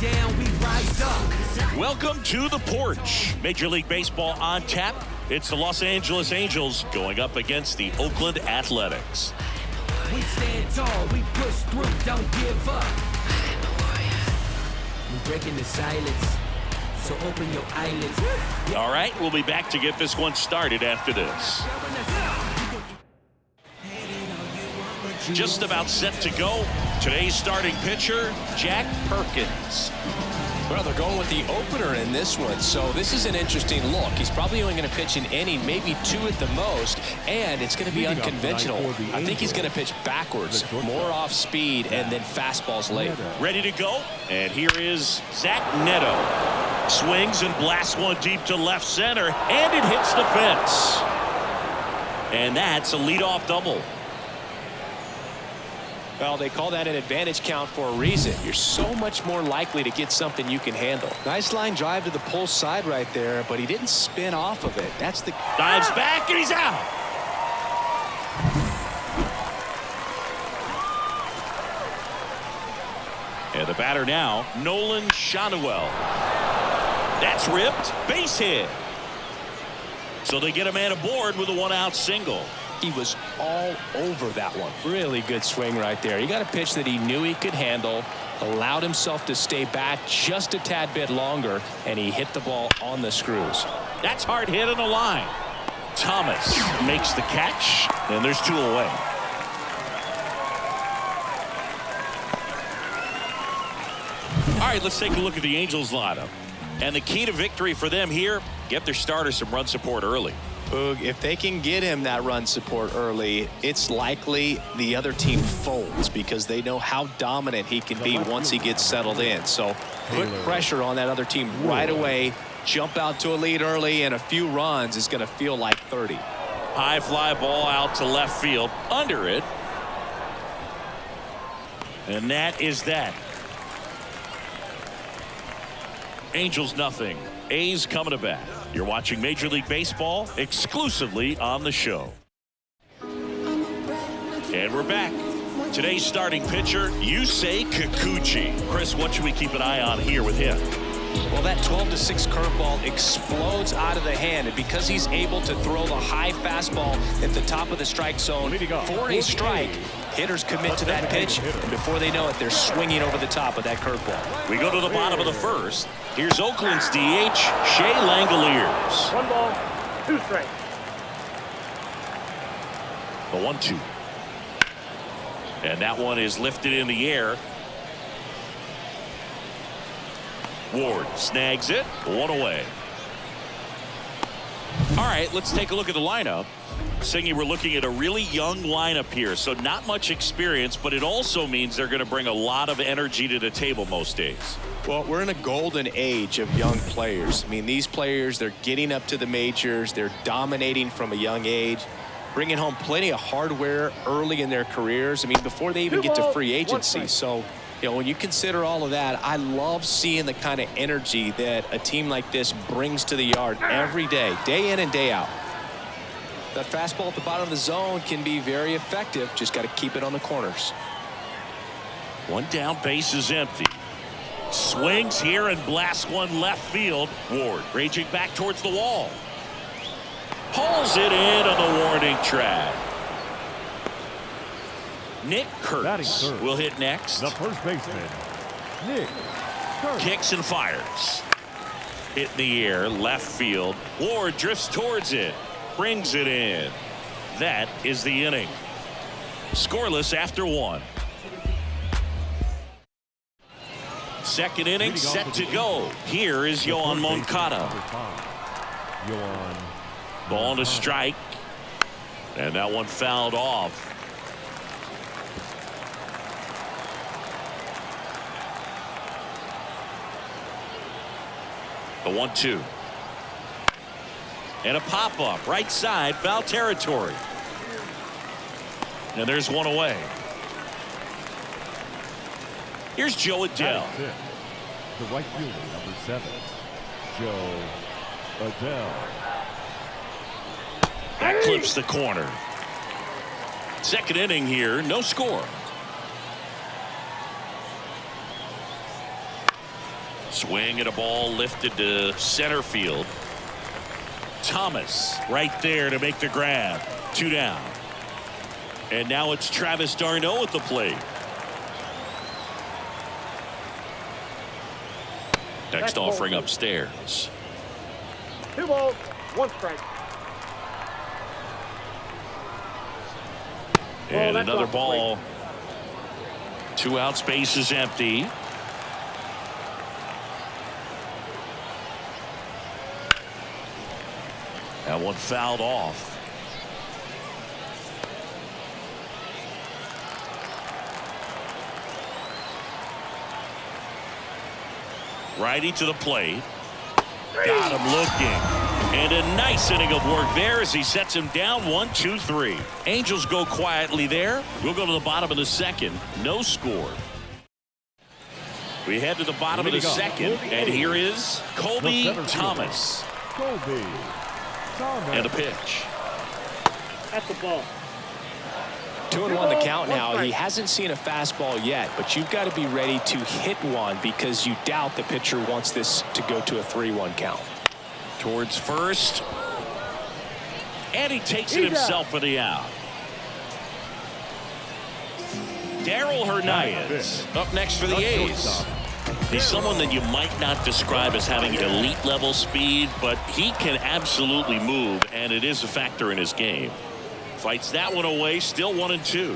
down, we rise up. Welcome to the porch. Major League Baseball on tap. It's the Los Angeles Angels going up against the Oakland Athletics. We stand tall, we push through, don't give up. We're breaking the silence, so open your eyelids. All right, we'll be back to get this one started after this. Just about set to go. Today's starting pitcher, Jack Perkins. Well, they're going with the opener in this one, so this is an interesting look. He's probably only going to pitch an inning, maybe two at the most, and it's going to be unconventional. I think he's going to pitch backwards, more off speed, and then fastballs late. Ready to go, and here is Zach Neto. Swings and blasts one deep to left center, and it hits the fence. And that's a leadoff double. Well, they call that an advantage count for a reason. You're so much more likely to get something you can handle. Nice line drive to the pull side right there, but he didn't spin off of it. That's the... Dives back, and he's out. And the batter now, Nolan Schanuel. That's ripped. Base hit. So they get a man aboard with a one-out single. He was all over that one. Really good swing right there. He got a pitch that he knew he could handle, allowed himself to stay back just a tad bit longer, and he hit the ball on the screws. That's hard hit on the line. Thomas makes the catch, and there's two away. All right, let's take a look at the Angels lineup. And the key to victory for them here, get their starter some run support early. Boog, if they can get him that run support early, it's likely the other team folds because they know how dominant he can be once he gets settled in. So put pressure on that other team right away. Jump out to a lead early, and a few runs is going to feel like 30. High fly ball out to left field. Under it. And that is that. Angels nothing. A's coming to bat. You're watching Major League Baseball exclusively on the show. And we're back. Today's starting pitcher, Yusei Kikuchi. Chris, what should we keep an eye on here with him? Well, that 12-6 curveball explodes out of the hand, and because he's able to throw the high fastball at the top of the strike zone for a strike, hitters commit to that pitch, and before they know it, they're swinging over the top of that curveball. We go to the bottom of the first. Here's Oakland's DH, Shea Langoliers. 1 ball, 2 strikes. The 1-2. And that one is lifted in the air. Ward snags it. 1 away. All right, let's take a look at the lineup. Singy, we're looking at a really young lineup here, so not much experience, but it also means they're going to bring a lot of energy to the table most days. Well, we're in a golden age of young players. I mean, these players, they're getting up to the majors. They're dominating from a young age, bringing home plenty of hardware early in their careers. I mean, before they even get to free agency. So, you know, when you consider all of that, I love seeing the kind of energy that a team like this brings to the yard every day in and day out. That fastball at the bottom of the zone can be very effective. Just got to keep it on the corners. One down, base is empty. Swings here and blasts one left field. Ward raging back towards the wall. Hauls it in on the warning track. Nick Kurtz will hit next. The first baseman, Nick Kurtz. Kicks and fires. Hit in the air, left field. Ward drifts towards it. Brings it in. That is the inning. Scoreless after 1. Second inning set to go. Here is Yohan Moncada. Ball to strike. And that one fouled off. The 1-2. And a pop-up right side, foul territory. And there's one away. Here's Joe Adell. The right fielder, number 7, Joe Adell. That clips the corner. Second inning here, no score. Swing and a ball lifted to center field. Thomas right there to make the grab. 2 down. And now it's Travis d'Arnaud at the plate. Next offering upstairs. 2 balls, 1 strike. And another ball. 2 outs, base is empty. That one fouled off. Righty to the plate. Got him looking. And a nice inning of work there as he sets him down 1-2-3. Angels go quietly there. We'll go to the bottom of the second. No score. We head to the bottom of the second. And here is Colby Thomas. Colby Thomas. And a pitch. That's the ball. 2-1 the count now. He hasn't seen a fastball yet, but you've got to be ready to hit one because you doubt the pitcher wants this to go to a 3-1 count. Towards first. And he takes it himself for the out. Darryl Hernandez up next for the A's. He's someone that you might not describe as having elite level speed, but he can absolutely move, and it is a factor in his game. Fights that one away, still 1-2.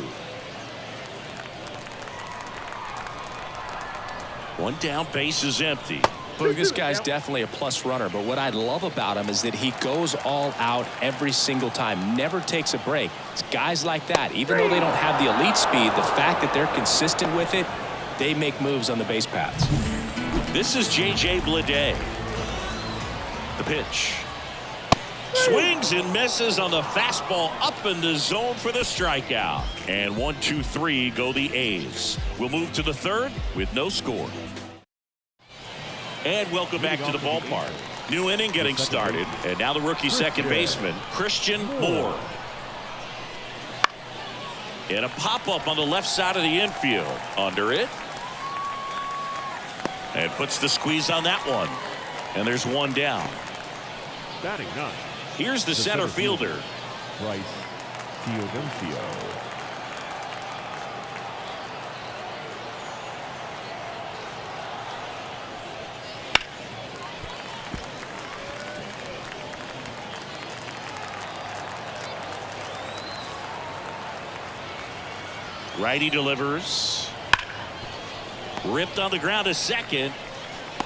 1 down, base is empty. Look, this guy's definitely a plus runner, but what I love about him is that he goes all out every single time, never takes a break. It's guys like that, even though they don't have the elite speed, the fact that they're consistent with it, they make moves on the base paths. This is J.J. Bleday. The pitch. Swings and misses on the fastball up in the zone for the strikeout. And 1-2-3 go the A's. We'll move to the third with no score. And welcome back to the ballpark. New inning getting started. And now the rookie second baseman, Christian Moore. And a pop-up on the left side of the infield. Under it. And puts the squeeze on that one. And there's 1 down. Batting 9. Here's the center fielder. Bryce Teodencio. Righty delivers. Ripped on the ground to second.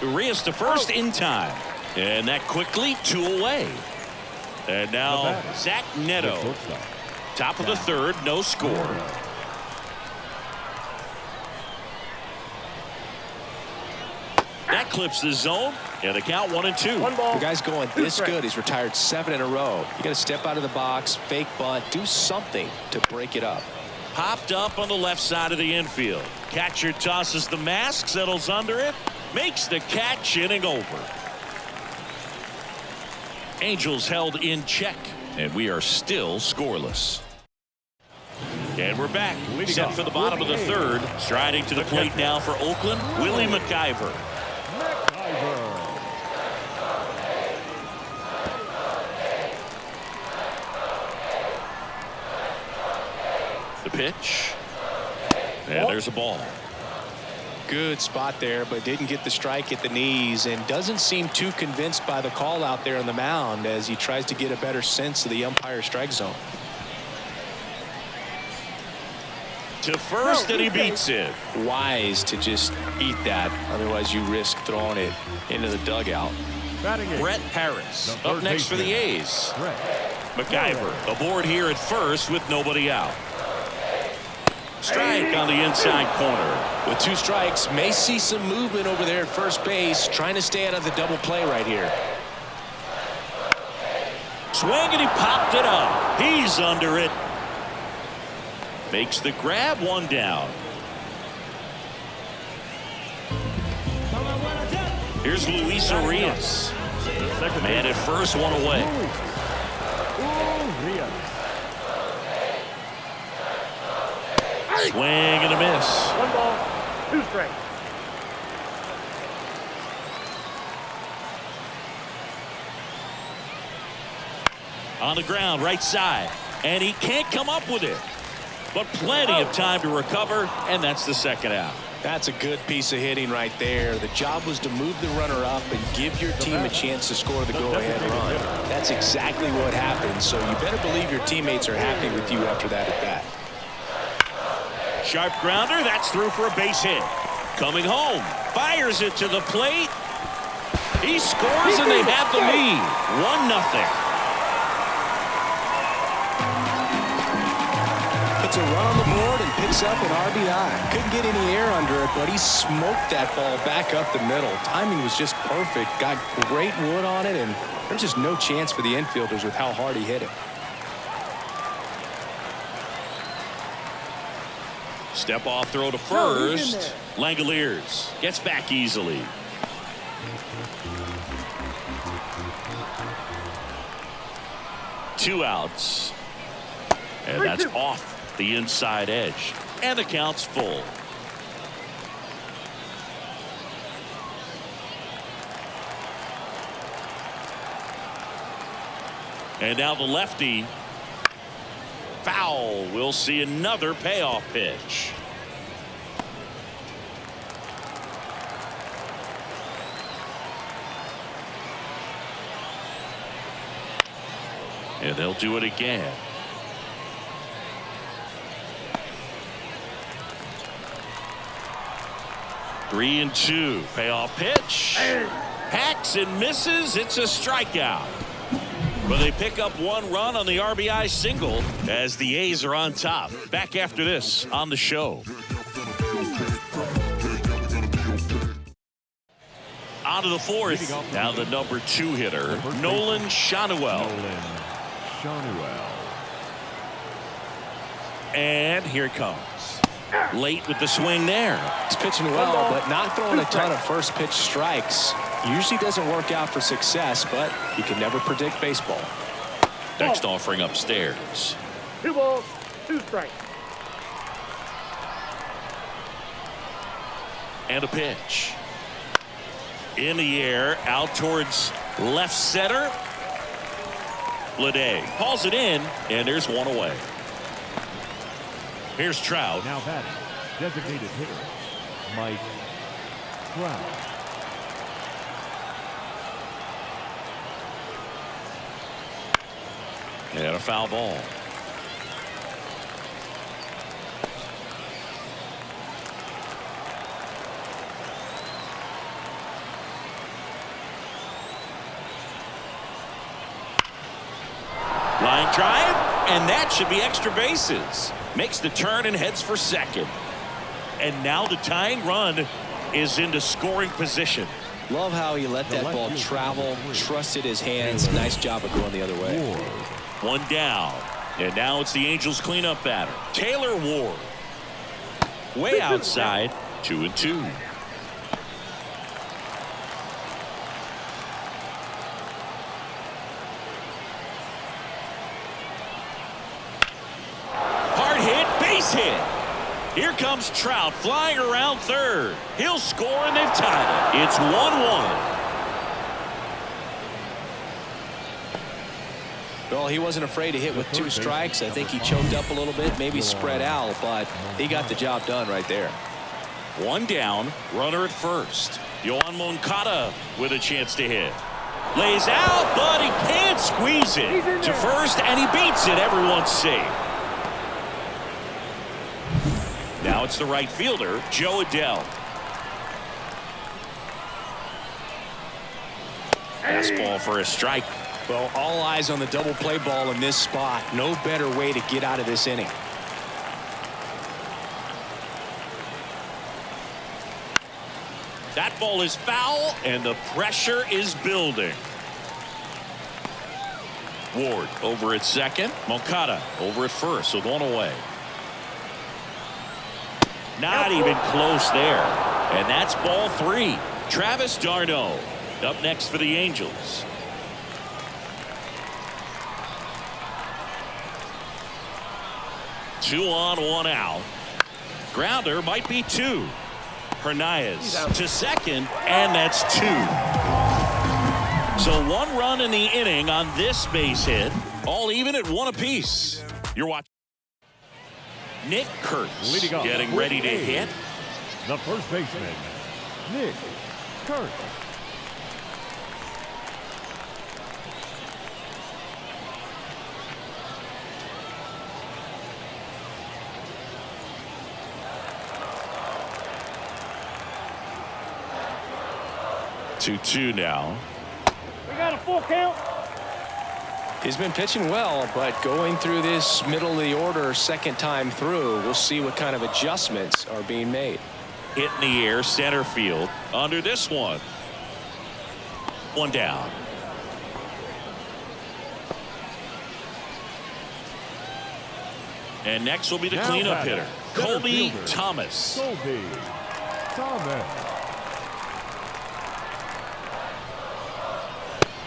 Urias to first in time. And that quickly 2 away. And now Zach Neto. Top of the third, no score. That clips the zone. And the count 1-2. The guy's going this good. He's retired 7 in a row. You got to step out of the box, fake bunt, do something to break it up. Popped up on the left side of the infield. Catcher tosses the mask, settles under it, makes the catch, inning over. Angels held in check, and we are still scoreless. And we're back. Set for the bottom of the third. Striding to the plate now for Oakland, Willie McIver. The pitch. And there's a ball. Good spot there, but didn't get the strike at the knees and doesn't seem too convinced by the call out there on the mound as he tries to get a better sense of the umpire strike zone. To first, and he beats it. Wise to just eat that, otherwise you risk throwing it into the dugout. Brett Harris up next for the A's. McIver aboard here at first with nobody out. Strike on the inside corner. With 2 strikes, may see some movement over there at first base, trying to stay out of the double play right here. Swing, and he popped it up. He's under it. Makes the grab, 1 down. Here's Luis Urias. Man at first, 1 away. Swing and a miss. 1 ball, 2 strikes. On the ground, right side. And he can't come up with it. But plenty of time to recover, and that's the second out. That's a good piece of hitting right there. The job was to move the runner up and give your team a chance to score the go-ahead run. That's exactly what happened, so you better believe your teammates are happy with you after that at bat. Sharp grounder, that's through for a base hit. Coming home, fires it to the plate. He scores, and they have the lead. 1-0. Puts a run on the board and picks up an RBI. Couldn't get any air under it, but he smoked that ball back up the middle. Timing was just perfect. Got great wood on it, and there's just no chance for the infielders with how hard he hit it. Step off throw to first. Langoliers gets back easily. Two outs. And that's off the inside edge. And the count's full. And now the lefty. Foul. We'll see another payoff pitch. And they'll do it again. Three and two. Payoff pitch. Hacks and misses. It's a strikeout. But they pick up one run on the RBI single as the A's are on top. Back after this on the show. On to the fourth. Now the number 2 hitter, Nolan Schanuel. And here it comes. Late with the swing there. He's pitching well, but not throwing a ton of first pitch strikes. Usually doesn't work out for success, but you can never predict baseball. Next offering upstairs. 2 balls, 2 strikes. And a pitch. In the air, out towards left center. Lede hauls it in, and there's one away. Here's Trout. Now batting, designated hitter, Mike Trout. And a foul ball. Line drive, and that should be extra bases. Makes the turn and heads for second. And now the tying run is into scoring position. Love how he let that ball travel, trusted his hands. Nice job of going the other way. One down. And now it's the Angels cleanup batter, Taylor Ward. Way outside, 2 and 2. Hard hit, base hit. Here comes Trout flying around third. He'll score, and they've tied it. It's 1-1. Well, he wasn't afraid to hit with 2 strikes. I think he choked up a little bit, maybe spread out, but he got the job done right there. One down, runner at first. Yohan Moncada with a chance to hit. Lays out, but he can't squeeze it to first, and he beats it. Everyone's safe. Now it's the right fielder, Joe Adell. Fastball for a strike. Well, all eyes on the double play ball in this spot. No better way to get out of this inning. That ball is foul, and the pressure is building. Ward over at second. Moncada over at first, with one away. Not even close there. And that's ball 3. Travis d'Arnaud up next for the Angels. Two on, one out. Grounder might be 2. Hernandez to second, and that's 2. So 1 run in the inning on this base hit. All even at 1 apiece. You're watching Nick Kurtz Leading off getting with ready to A, hit. the first baseman, Nick Kurtz. Two now. We got a full count. He's been pitching well, but going through this middle of the order second time through, we'll see what kind of adjustments are being made. Hit in the air, center field. Under this one. One down. And next will be the Now cleanup batter, hitter, center Colby fielder, Thomas. Colby Thomas.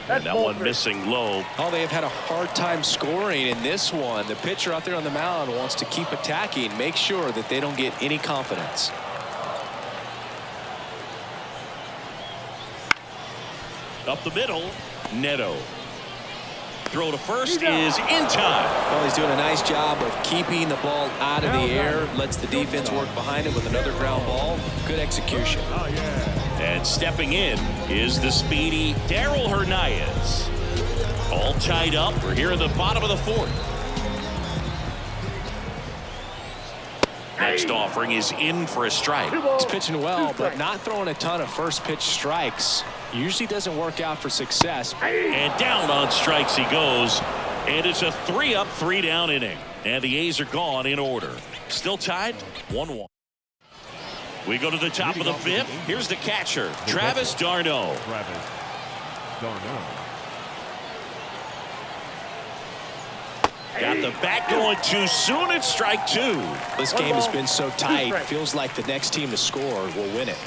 And that one missing low. Oh, they have had a hard time scoring in this one. The pitcher out there on the mound wants to keep attacking, make sure that they don't get any confidence. Up the middle, Neto. Throw to first is in time. Well, he's doing a nice job of keeping the ball out of the air, lets the defense work behind it with another ground ball. Good execution. Oh, yeah. And stepping in is the speedy Darryl Hernandez. All tied up. We're here in the bottom of the 4th. Next offering is in for a strike. He's pitching well, but not throwing a ton of first pitch strikes. Usually doesn't work out for success. And down on strikes he goes. And it's a 3-up, 3-down inning. And the A's are gone in order. Still tied 1-1. We go to the top of the 5th. Here's the catcher, Travis d'Arnaud. Travis d'Arnaud. Got the bat going too soon. It's strike 2. This game has been so tight. Feels like the next team to score will win it.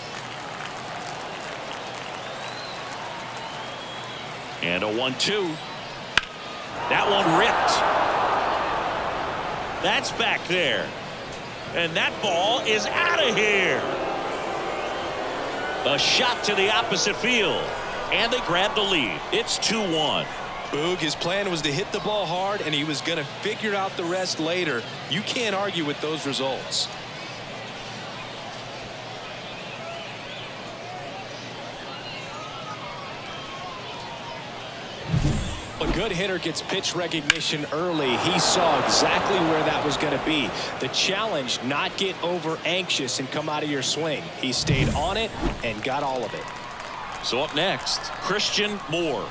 And a 1-2. That one ripped. That's back there. And that ball is out of here. A shot to the opposite field. And they grab the lead. It's 2-1. Boog, his plan was to hit the ball hard, and he was going to figure out the rest later. You can't argue with those results. A good hitter gets pitch recognition early. He saw exactly where that was going to be. The challenge, not get over anxious and come out of your swing. He stayed on it and got all of it. So up next, Christian Moore.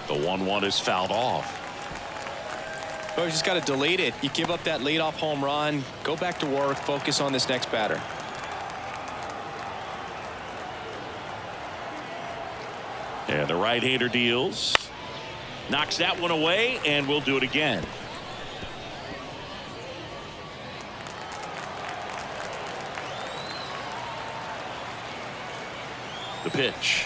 The 1-1 is fouled off. Well, you just got to delete it. You give up that leadoff home run, go back to work, focus on this next batter. And the right-hander deals. Knocks that one away, and we'll do it again. The pitch.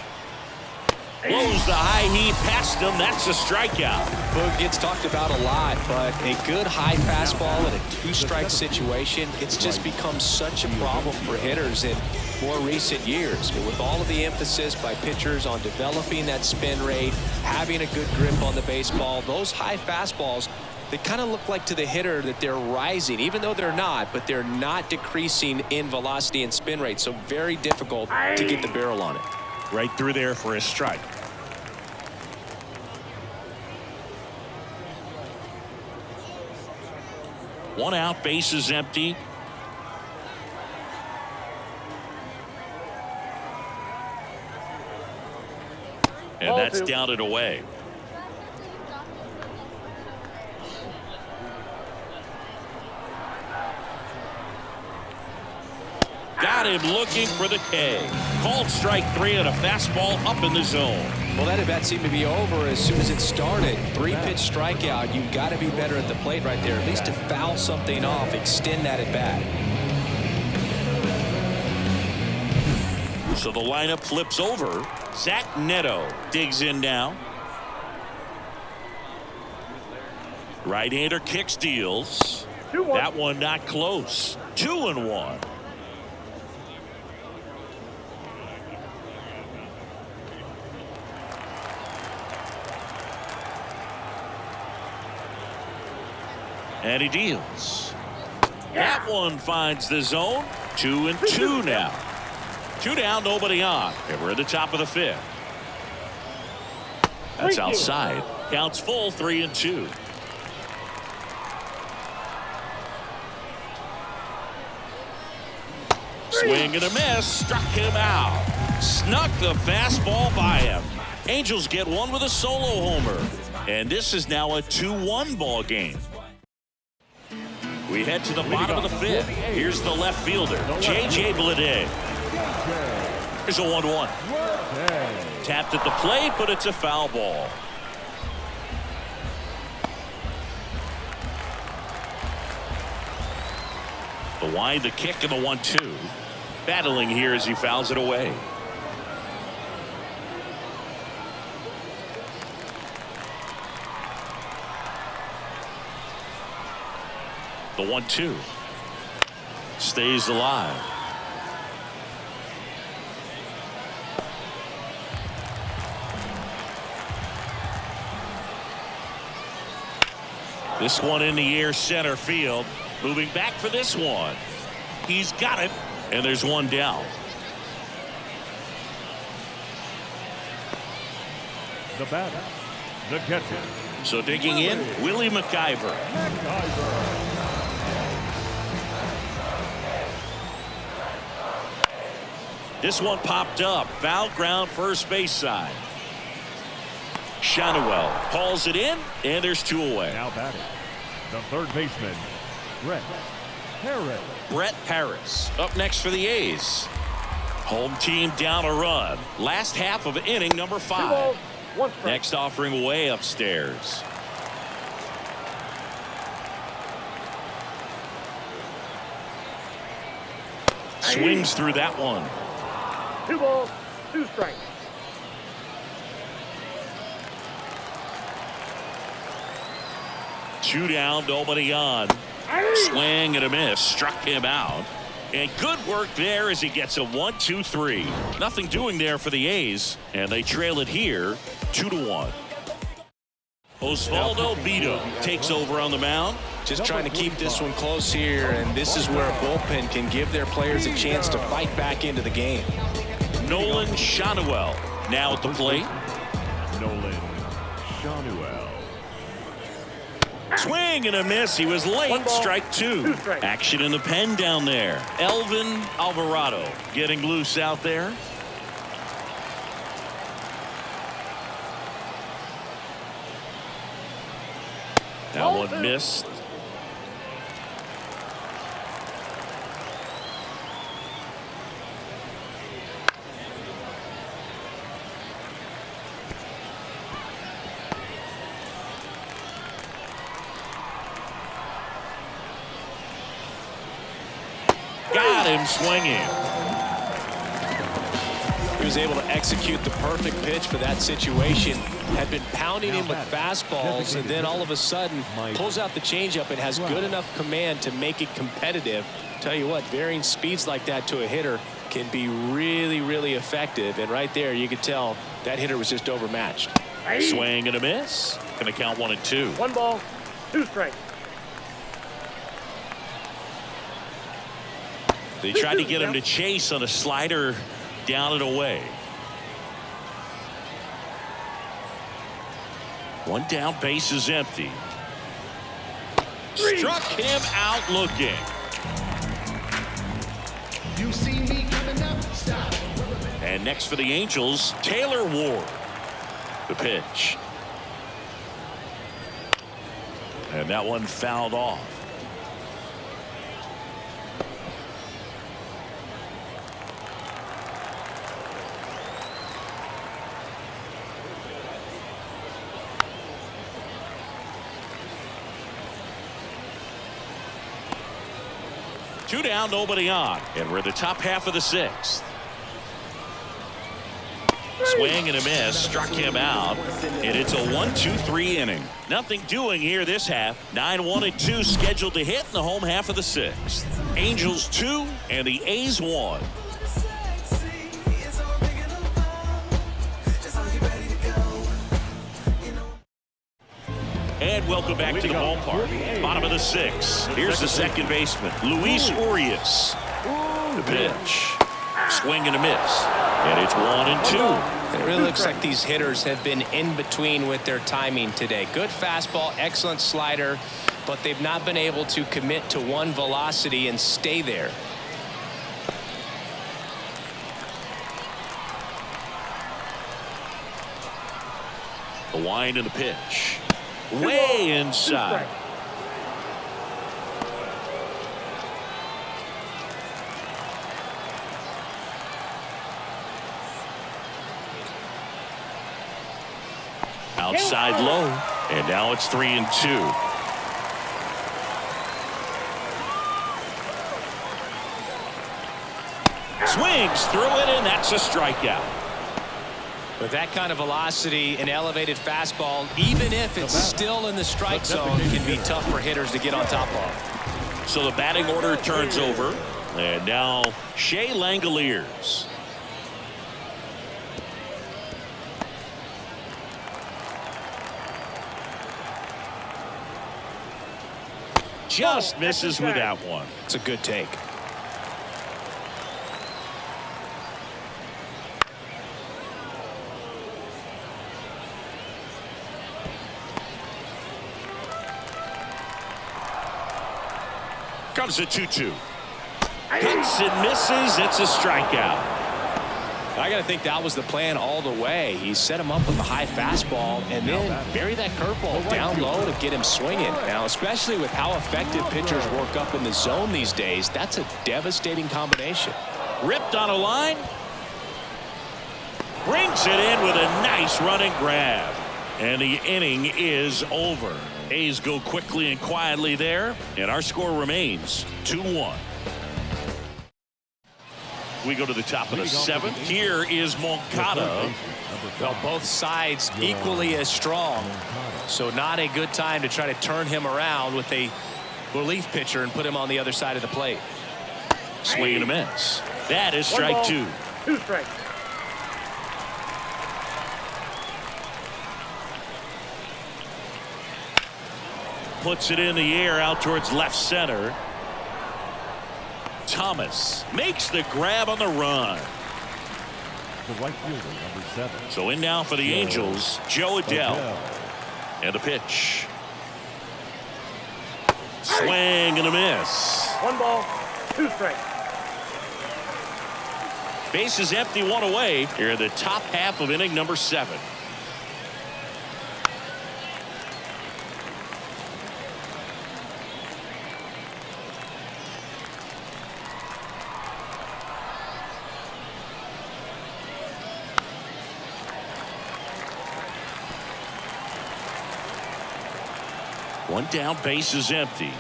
Blows the high heat past him. That's a strikeout. Boog gets talked about a lot, but a good high fastball in a 2-strike situation, it's just become such a problem for hitters in more recent years. But with all of the emphasis by pitchers on developing that spin rate, having a good grip on the baseball, those high fastballs, they kind of look like to the hitter that they're rising, even though they're not, but they're not decreasing in velocity and spin rate. So very difficult to get the barrel on it. Right through there for a strike. One out, base is empty. And that's down and away. Got him looking for the K. Called strike 3 and a fastball up in the zone. Well, that at bat seemed to be over as soon as it started. 3-pitch strikeout. You've got to be better at the plate right there, at least to foul something off, extend that at bat. So the lineup flips over. Zach Neto digs in now. Right-hander kicks, deals. That one not close. 2-1. And he deals. That one finds the zone. 2-2 now. 2 down, nobody on. And we're at the top of the 5th. That's outside. Counts full, 3-2. Swing and a miss. Struck him out. Snuck the fastball by him. Angels get one with a solo homer. And this is now a 2-1 ball game. We head to the bottom of the 5th. Here's the left fielder, J.J. Bleday. Here's a 1-1. Tapped at the plate, but it's a foul ball. The wind, the kick, and the 1-2. Battling here as he fouls it away. The 1-2 stays alive. This one in the air, center field. Moving back for this one. He's got it, and there's one down. The batter, the catcher. So digging in, Willie McIver. This one popped up. Foul ground, first base side. Shanuel hauls it in, and there's 2 away. Now batting, the third baseman, Brett Harris. Brett Harris up next for the A's. Home team down a run. Last half of inning number 5. Next offering way upstairs. Swings through that one. 2 balls, 2 strikes. Two down, nobody on. Swing and a miss. Struck him out. And good work there as he gets a 1-2-3. Nothing doing there for the A's. And they trail it here 2-1. Osvaldo Bido takes over on the mound. Just trying to keep this one close here, and this is where a bullpen can give their players a chance to fight back into the game. Nolan Shanuel now at the plate. Nolan Shanuel. Swing and a miss. He was late. Strike 2. Action in the pen down there. Elvin Alvarado getting loose out there. That one missed. Got him swinging. He was able to execute the perfect pitch for that situation. Had been pounding him with fastballs, and then all of a sudden pulls out the changeup and has good enough command to make it competitive. Tell you what, varying speeds like that to a hitter can be really, really effective. And right there, you could tell that hitter was just overmatched. Swing and a miss. Going to count 1-2. 1 ball, 2 strikes. They tried to get him to chase on a slider down and away. 1 down, base is empty. Struck him out looking. You see me coming up, stop. And next for the Angels, Taylor Ward. The pitch. And that one fouled off. Two down, nobody on. And we're the top half of the 6th. Swing and a miss. Struck him out. And it's a 1-2-3 inning. Nothing doing here this half. 9-1-2 scheduled to hit in the home half of the 6th. Angels 2 and the A's 1. And welcome back to the ballpark. Bottom of the 6th. Here's the second baseman, Luis Urias. The pitch. Swing and a miss. And it's 1-2. It really looks like these hitters have been in between with their timing today. Good fastball, excellent slider, but they've not been able to commit to one velocity and stay there. The wind and the pitch. Way inside. Outside low. And now it's 3-2. Swings through it, and that's a strikeout. With that kind of velocity, an elevated fastball, even if it's still in the strike zone, can be tough for hitters to get on top of. So the batting order turns over. And now Shea Langoliers. Just misses with that one. It's a good take. Comes a 2-2. Hits and misses. It's a strikeout. I got to think that was the plan all the way. He set him up with a high fastball and then bury that curveball down low to get him swinging. Now, especially with how effective pitchers work up in the zone these days, that's a devastating combination. Ripped on a line. Brings it in with a nice running grab. And the inning is over. A's go quickly and quietly there. And our score remains 2-1. We go to the top of the 7th. Here is Moncada. Well, both sides equally as strong. So not a good time to try to turn him around with a relief pitcher and put him on the other side of the plate. Swing and a miss. That is strike 2. 2 strikes. Puts it in the air out towards left center. Thomas makes the grab on the run. The right fielder, number 7. So in now for the Angels, Joe Adell. And the pitch. Swing and a miss. 1 ball, 2 strikes. Base is empty, 1 away here in the top half of inning number 7. One down, base is empty.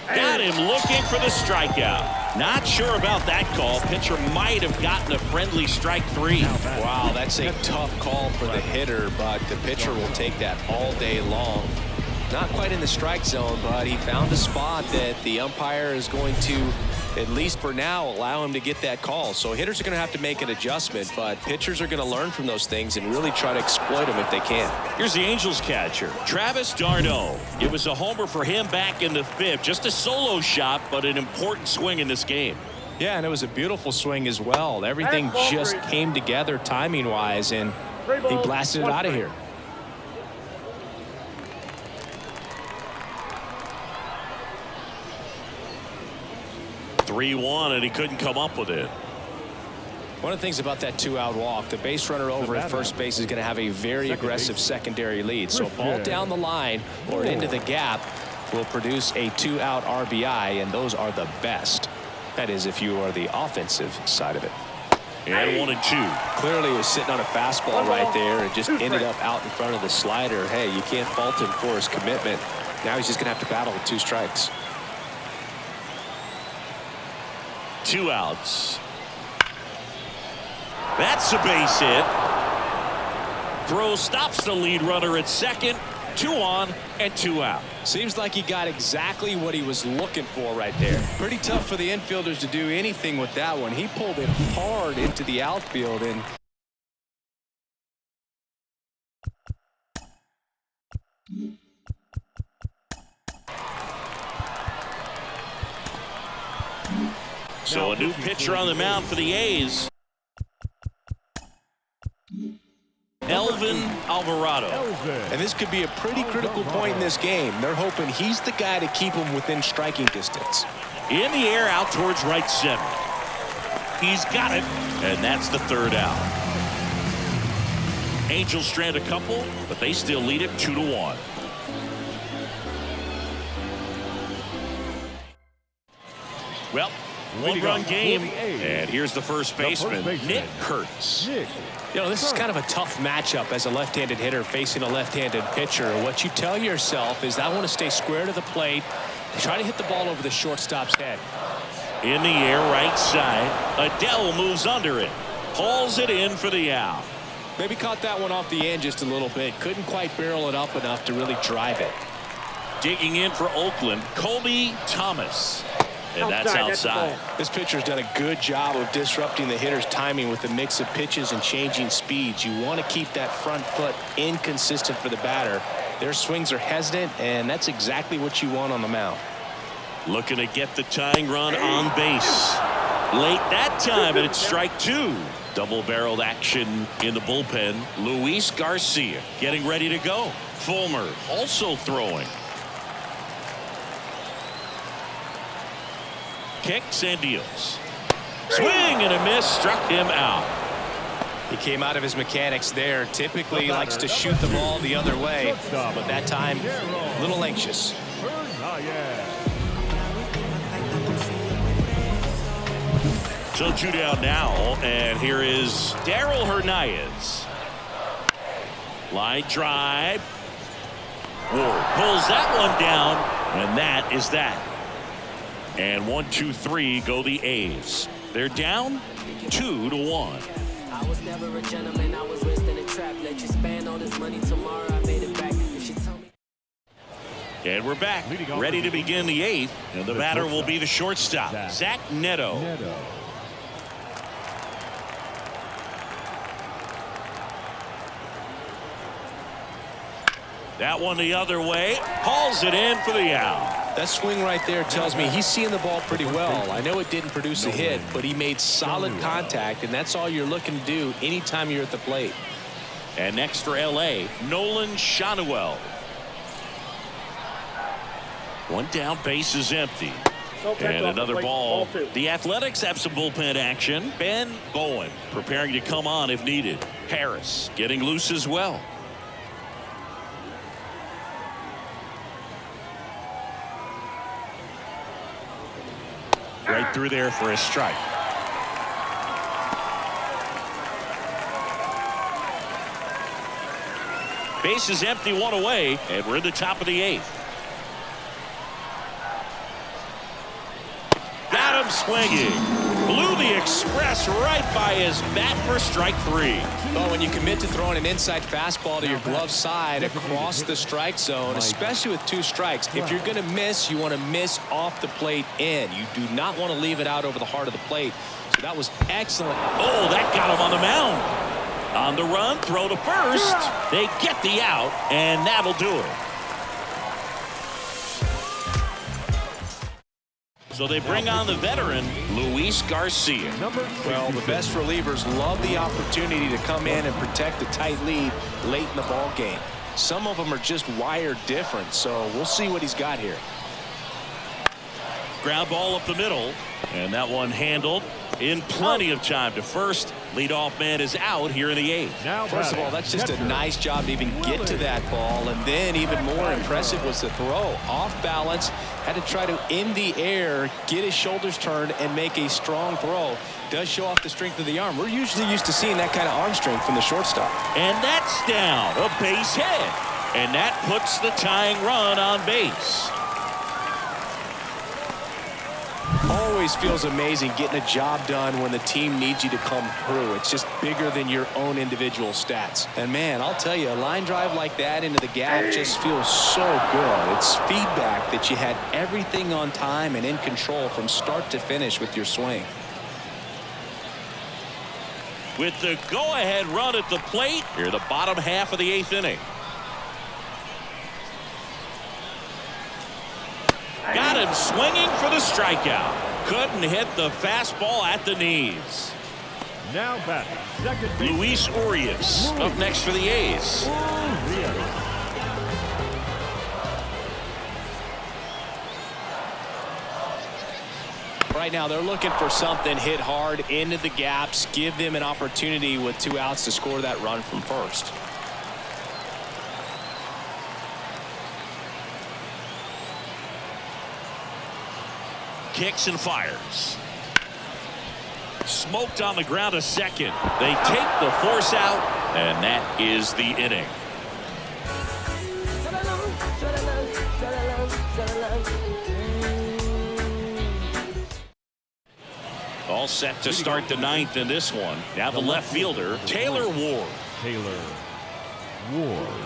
Got him looking for the strikeout. Not sure about that call. Pitcher might have gotten a friendly strike 3. Wow, that's a tough call for the hitter, but the pitcher will take that all day long. Not quite in the strike zone, but he found a spot that the umpire is going to, at least for now, allow him to get that call. So hitters are going to have to make an adjustment, but pitchers are going to learn from those things and really try to exploit them if they can. Here's the Angels catcher, Travis d'Arnaud. It was a homer for him back in the 5th. Just a solo shot, but an important swing in this game. Yeah, and it was a beautiful swing as well. Everything just came together timing-wise, and he blasted it out of here. (3-1), and he couldn't come up with it. One of the things about that 2-out walk, the base runner over at first base is going to have a very aggressive secondary lead. So a ball down the line or into the gap will produce a 2-out RBI, and those are the best. That is, if you are the offensive side of it. And 1-2. Clearly he was sitting on a fastball right there and just ended up out in front of the slider. Hey, you can't fault him for his commitment. Now he's just going to have to battle with 2 strikes. 2 outs. That's a base hit. Throw stops the lead runner at second. 2 on and 2 out. Seems like he got exactly what he was looking for right there. Pretty tough for the infielders to do anything with that one. He pulled it hard into the outfield, and So a new pitcher on the mound for the A's. Elvin Alvarado. And this could be a pretty critical point in this game. They're hoping he's the guy to keep them within striking distance. In the air out towards right center. He's got it, and that's the third out. Angels strand a couple, but they still lead it 2-1. Well, one-run game, and here's the first baseman, Nick Kurtz. You know, this is kind of a tough matchup as a left-handed hitter facing a left-handed pitcher. What you tell yourself is, I want to stay square to the plate, try to hit the ball over the shortstop's head. In the air, right side. Adele moves under it. Hauls it in for the out. Maybe caught that one off the end just a little bit. Couldn't quite barrel it up enough to really drive it. Digging in for Oakland, Colby Thomas. And that's outside. This pitcher's done a good job of disrupting the hitter's timing with a mix of pitches and changing speeds. You want to keep that front foot inconsistent for the batter. Their swings are hesitant, and that's exactly what you want on the mound. Looking to get the tying run on base. Late that time, and it's strike two. Double-barreled action in the bullpen. Luis Garcia getting ready to go. Fulmer also throwing. Kicks and deals. Swing and a miss, struck him out. He came out of his mechanics there. Typically likes to shoot the ball the other way, but that time a little anxious. So 2 down now, and here is Darryl Hernandez. Line drive. Ward pulls that one down, and that is that. And 1, 2, 3 go the A's. They're down 2-1. I was never a gentleman. I was raised in a trap. Let you spend all this money tomorrow. I made it back. If she told me. And we're back, ready to begin the 8th, and the batter will be the shortstop, Zach Neto. That one the other way, hauls it in for the out. That swing right there tells me he's seeing the ball pretty well. I know it didn't produce a hit, but he made solid contact, and that's all you're looking to do anytime you're at the plate. And next for L.A., Nolan Shanuel. One down, base is empty. And another ball. The Athletics have some bullpen action. Ben Bowen preparing to come on if needed. Harris getting loose as well. Right through there for a strike. Base is empty, one away, and we're in the top of the 8th. Got him swinging. Blew the express right by his bat for strike 3. Well, when you commit to throwing an inside fastball to your glove side across the strike zone, especially with 2 strikes, if you're going to miss, you want to miss off the plate in. You do not want to leave it out over the heart of the plate. So that was excellent. Oh, that got him on the mound. On the run, throw to first. They get the out, and that'll do it. So they bring on the veteran, Luis Garcia. Well, the best relievers love the opportunity to come in and protect a tight lead late in the ball game. Some of them are just wired different, so we'll see what he's got here. Ground ball up the middle, and that one handled in plenty of time to first. Leadoff man is out here in the 8th. First of all, that's just a nice job to even get to that ball, and then even more impressive was the throw. Off balance, had to try to in the air get his shoulders turned and make a strong throw. Does show off the strength of the arm. We're usually used to seeing that kind of arm strength from the shortstop. And that's down, a base hit, and that puts the tying run on base. Always feels amazing getting a job done when the team needs you to come through. It's just bigger than your own individual stats. And man, I'll tell you, a line drive like that into the gap just feels so good. It's feedback that you had everything on time and in control from start to finish with your swing. With the go-ahead run at the plate, here the bottom half of the 8th inning. Got him swinging for the strikeout. Couldn't hit the fastball at the knees. Now batting, second base. Luis Urias up next for the A's. Right now, they're looking for something hit hard into the gaps, give them an opportunity with 2 outs to score that run from first. Kicks and fires. Smoked on the ground a second. They take the force out, and that is the inning. All set to start the 9th in this one. Now the left fielder, Taylor Ward. Taylor Ward.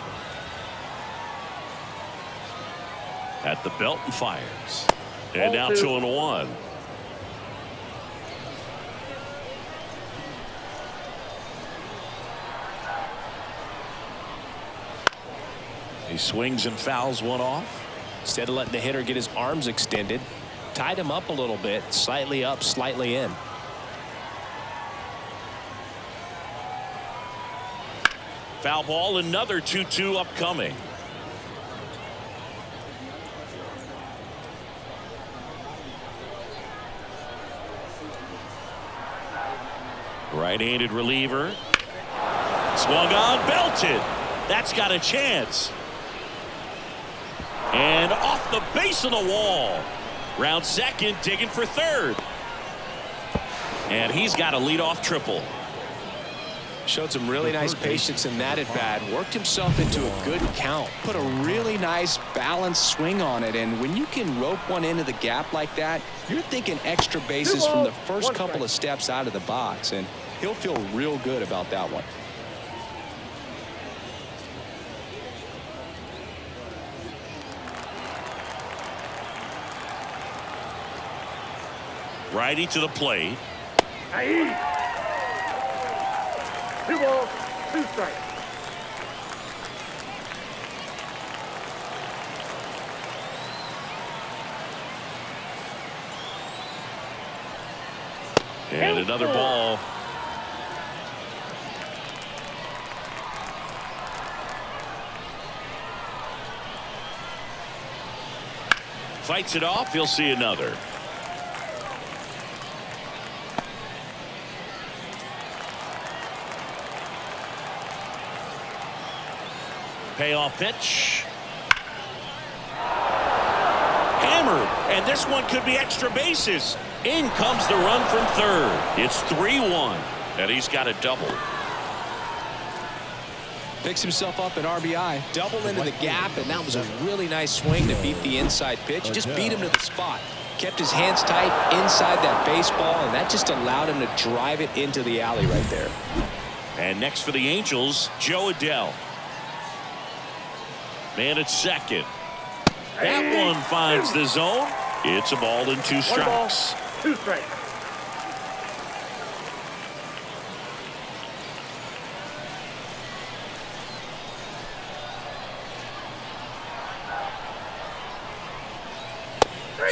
At the belt and fires. And now 2-1. He swings and fouls one off. Instead of letting the hitter get his arms extended, tied him up a little bit, slightly up, slightly in. Foul ball, another 2-2 upcoming. Right-handed reliever. Swung on, belted. That's got a chance. And off the base of the wall. Round second, digging for third. And he's got a leadoff triple. Showed some really nice patience in that at bat. Worked himself into a good count. Put a really nice balanced swing on it. And when you can rope one into the gap like that, you're thinking extra bases from the first couple of steps out of the box. And he'll feel real good about that one. Righty to the plate. 2 balls, 2 strikes. And another ball. Fights it off. He'll see another. Payoff pitch. Hammered, and this one could be extra bases. In comes the run from third. It's 3-1, and he's got a double. Picks himself up an RBI, double into the gap, and that was a really nice swing to beat the inside pitch. Just beat him to the spot. Kept his hands tight inside that baseball, and that just allowed him to drive it into the alley right there. And next for the Angels, Joe Adell. Man at second. That one finds the zone. It's a ball and 2 strikes. 2 strikes.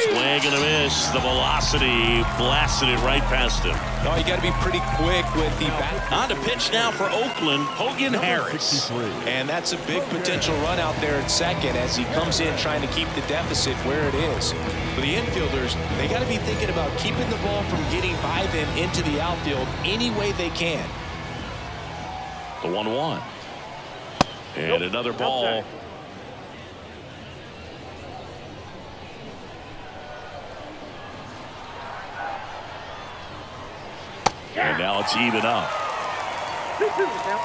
Swing and a miss. The velocity blasted it right past him. Oh, you got to be pretty quick with the bat. On to pitch now for Oakland, Hogan Harris. 63. And that's a big potential run out there at second as he comes in trying to keep the deficit where it is. For the infielders, they got to be thinking about keeping the ball from getting by them into the outfield any way they can. The 1-1. And another ball. And now it's even up. 2-2 now.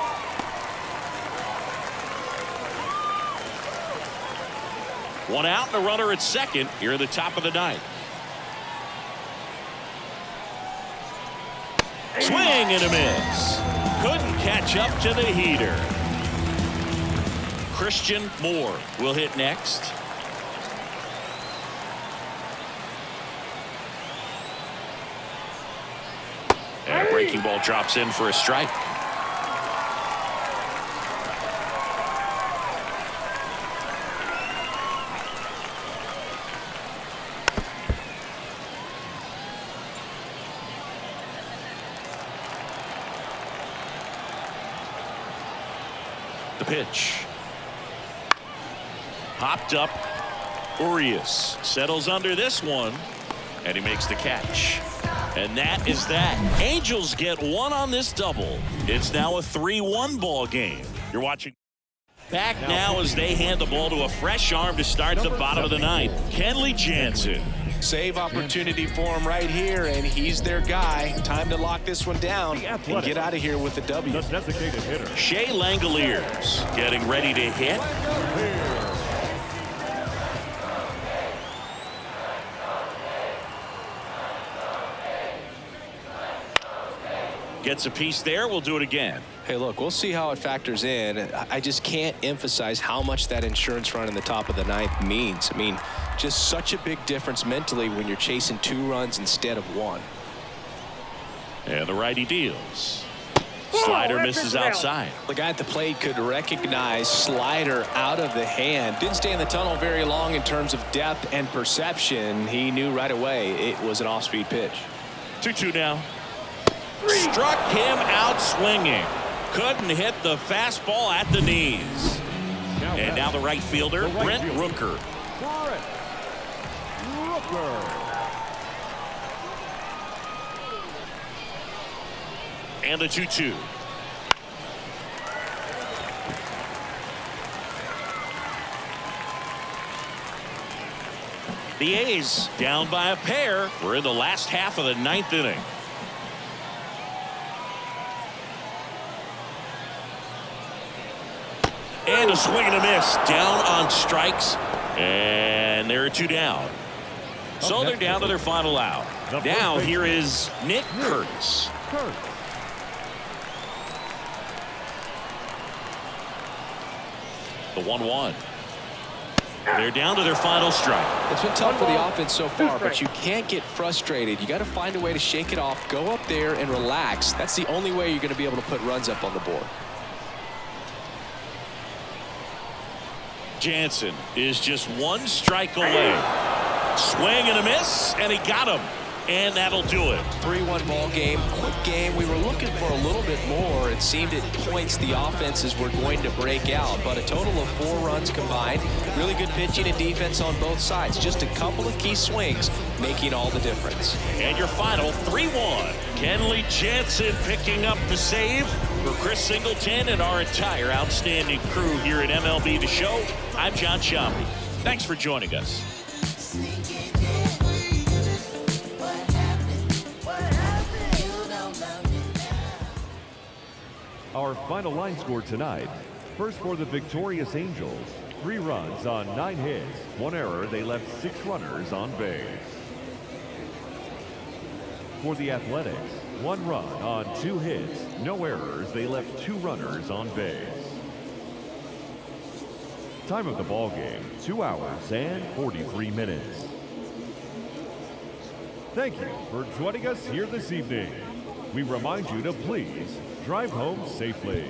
One out and a runner at second here at the top of the 9th. Swing and a miss. Couldn't catch up to the heater. Christian Moore will hit next. And a breaking ball drops in for a strike. The pitch. Popped up. Urias settles under this one, and he makes the catch. And that is that. Angels get one on this double. It's now a 3-1 ball game. You're watching. Back now as they hand the ball to a fresh arm to start the bottom of the ninth. Kenley Jansen. Save opportunity for him right here, and he's their guy. Time to lock this one down and get out of here with the W. The designated hitter. Shea Langoliers getting ready to hit. Gets a piece there. We'll do it again. Hey, look, we'll see how it factors in. I just can't emphasize how much that insurance run in the top of the ninth means. I mean, just such a big difference mentally when you're chasing 2 runs instead of 1. And the righty deals. Slider misses outside. The guy at the plate could recognize slider out of the hand. Didn't stay in the tunnel very long in terms of depth and perception. He knew right away it was an off-speed pitch. 2-2 now. Struck him out swinging. Couldn't hit the fastball at the knees. And now the right fielder, Brent Rooker. Brent Rooker. And the 2-2. The A's down by a pair. We're in the last half of the 9th inning. And a swing and a miss. Down on strikes. And there are 2 down. So they're down to their final out. Now here is Nick Curtis. The 1-1. They're down to their final strike. It's been tough for the offense so far, but you can't get frustrated. You got to find a way to shake it off, go up there and relax. That's the only way you're going to be able to put runs up on the board. Jansen is just 1 strike away. Swing and a miss, and he got him. And that'll do it. 3-1 ball game, quick game. We were looking for a little bit more. It seemed at points the offenses were going to break out, but a total of 4 runs combined. Really good pitching and defense on both sides. Just a couple of key swings making all the difference. And your final 3-1. Kenley Jansen picking up the save for Chris Singleton and our entire outstanding crew here at MLB The Show. I'm John Sciambi. Thanks for joining us. Our final line score tonight. First for the victorious Angels. 3 runs on 9 hits. 1 error. They left 6 runners on base. For the Athletics, 1 run on 2 hits. No errors. They left 2 runners on base. Time of the ball game, 2 hours and 43 minutes. Thank you for joining us here this evening. We remind you to please drive home safely.